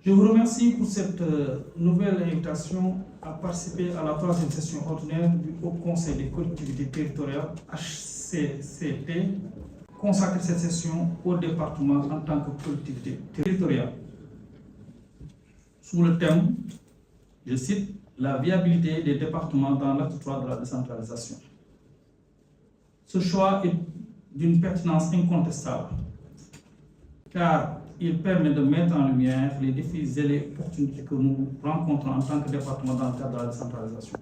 Je vous remercie pour cette nouvelle invitation à participer à la troisième session ordinaire du Haut Conseil des collectivités territoriales HCCT, consacrer cette session au département en tant que collectivité territoriale. Sous le thème, je cite, la viabilité des départements dans l'acte 3 de la décentralisation. Ce choix est d'une pertinence incontestable, car il permet de mettre en lumière les défis et les opportunités que nous rencontrons en tant que département dans le cadre de la décentralisation.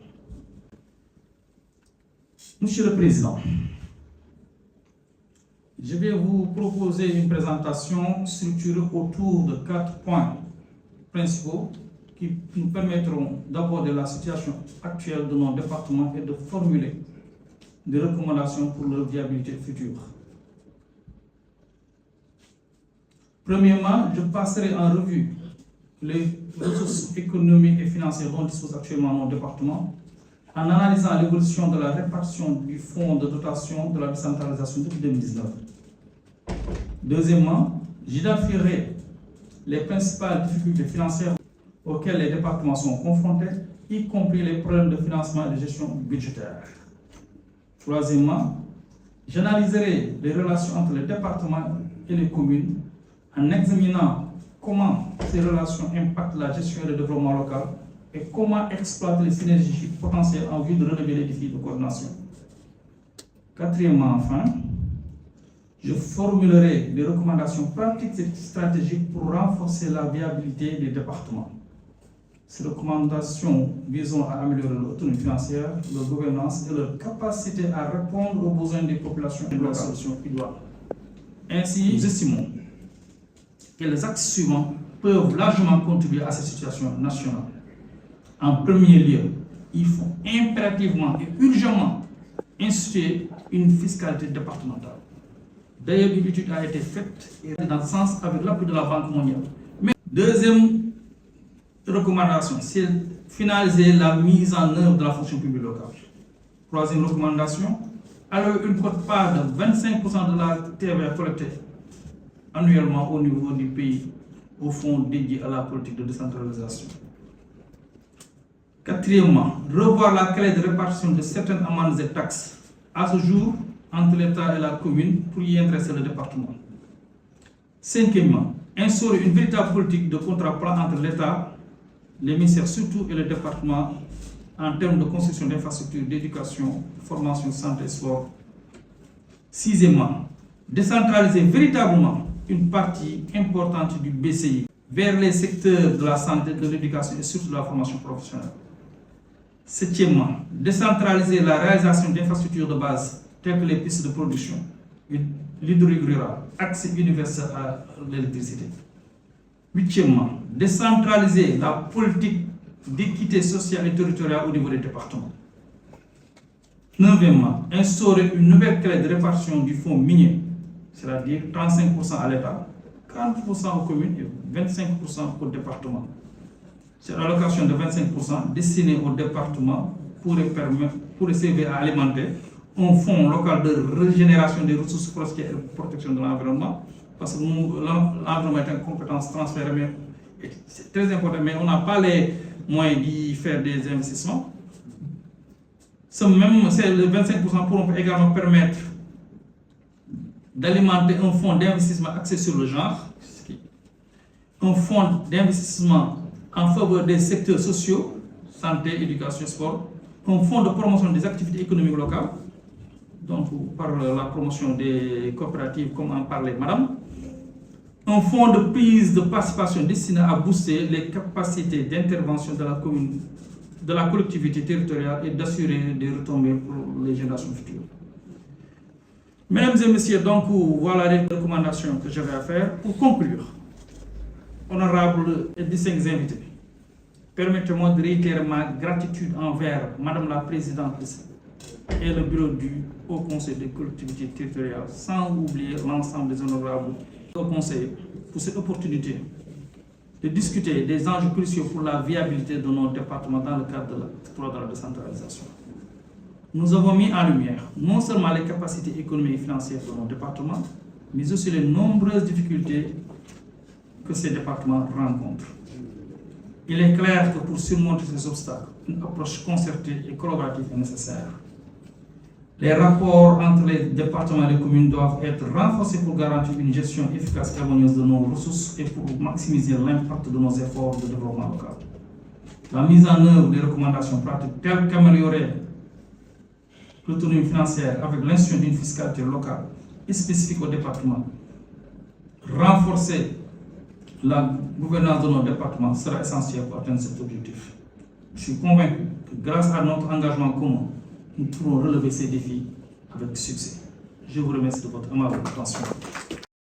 Monsieur le Président, je vais vous proposer une présentation structurée autour de 4 points principaux qui nous permettront d'aborder la situation actuelle de nos départements et de formuler des recommandations pour leur viabilité future. Premièrement, je passerai en revue les ressources économiques et financières dont disposent actuellement nos départements, en analysant l'évolution de la répartition du fonds de dotation de la décentralisation depuis 2019. Deuxièmement, j'identifierai les principales difficultés financières auxquelles les départements sont confrontés, y compris les problèmes de financement et de gestion budgétaire. Troisièmement, j'analyserai les relations entre les départements et les communes en examinant comment ces relations impactent la gestion et le développement local et comment exploiter les synergies potentielles en vue de relever les défis de coordination. Quatrièmement, enfin, je formulerai des recommandations pratiques et stratégiques pour renforcer la viabilité des départements. Ces recommandations visant à améliorer l'autonomie financière, leur gouvernance et leur capacité à répondre aux besoins des populations et de la solution idoine. Ainsi, nous estimons que les axes suivants peuvent largement contribuer à cette situation nationale. En premier lieu, il faut impérativement et urgemment instituer une fiscalité départementale. D'ailleurs, une étude a été faite et dans ce sens avec l'appui de la Banque mondiale. Mais deuxième recommandation, c'est finaliser la mise en œuvre de la fonction publique locale. Troisième recommandation, allouer une quote-part de 25% de la TVA collectée annuellement au niveau du pays au fonds dédié à la politique de décentralisation. Quatrièmement, revoir la clé de répartition de certaines amendes et taxes à ce jour entre l'État et la commune pour y intéresser le département. Cinquièmement, instaurer une véritable politique de contrat-plan entre l'État, les ministères surtout et le département en termes de construction d'infrastructures d'éducation, formation, santé et sport. Sixièmement, décentraliser véritablement une partie importante du BCI vers les secteurs de la santé, de l'éducation et surtout de la formation professionnelle. Septièmement, décentraliser la réalisation d'infrastructures de base telles que les pistes de production, l'hydraulique rurale, accès universel à l'électricité. Huitièmement, décentraliser la politique d'équité sociale et territoriale au niveau des départements. Neuvièmement, instaurer une nouvelle clé de répartition du fonds minier, c'est-à-dire 35% à l'État, 40% aux communes et 25% au département. Cette allocation de 25% destinée au département pourrait servir à alimenter un fonds local de régénération des ressources forestières et de protection de l'environnement, parce que l'environnement est une compétence transférée, mais c'est très important, mais on n'a pas les moyens d'y faire des investissements. Ces 25% pourront également permettre d'alimenter un fonds d'investissement axé sur le genre, un fonds d'investissement en faveur des secteurs sociaux, santé, éducation, sport, un fonds de promotion des activités économiques locales, donc par la promotion des coopératives, comme en parlait Madame, un fonds de prise de participation destiné à booster les capacités d'intervention de la commune, de la collectivité territoriale et d'assurer des retombées pour les générations futures. Mesdames et messieurs, donc voilà les recommandations que j'avais à faire. Pour conclure, honorables et distincts invités, permettez-moi de réitérer ma gratitude envers Madame la Présidente et le bureau du Haut Conseil des collectivités territoriales, sans oublier l'ensemble des honorables Haut Conseil pour cette opportunité de discuter des enjeux cruciaux pour la viabilité de nos départements dans le cadre de l'acte 3 de la décentralisation. Nous avons mis en lumière non seulement les capacités économiques et financières de nos départements, mais aussi les nombreuses difficultés que ces départements rencontrent. Il est clair que pour surmonter ces obstacles, une approche concertée et collaborative est nécessaire. Les rapports entre les départements et les communes doivent être renforcés pour garantir une gestion efficace et harmonieuse de nos ressources et pour maximiser l'impact de nos efforts de développement local. La mise en œuvre des recommandations pratiques telles qu'améliorer l'autonomie financière avec l'institution d'une fiscalité locale et spécifique au département, renforcer la gouvernance de nos départements sera essentiel pour atteindre cet objectif. Je suis convaincu que grâce à notre engagement commun, nous pourrons relever ces défis avec succès. Je vous remercie de votre aimable attention.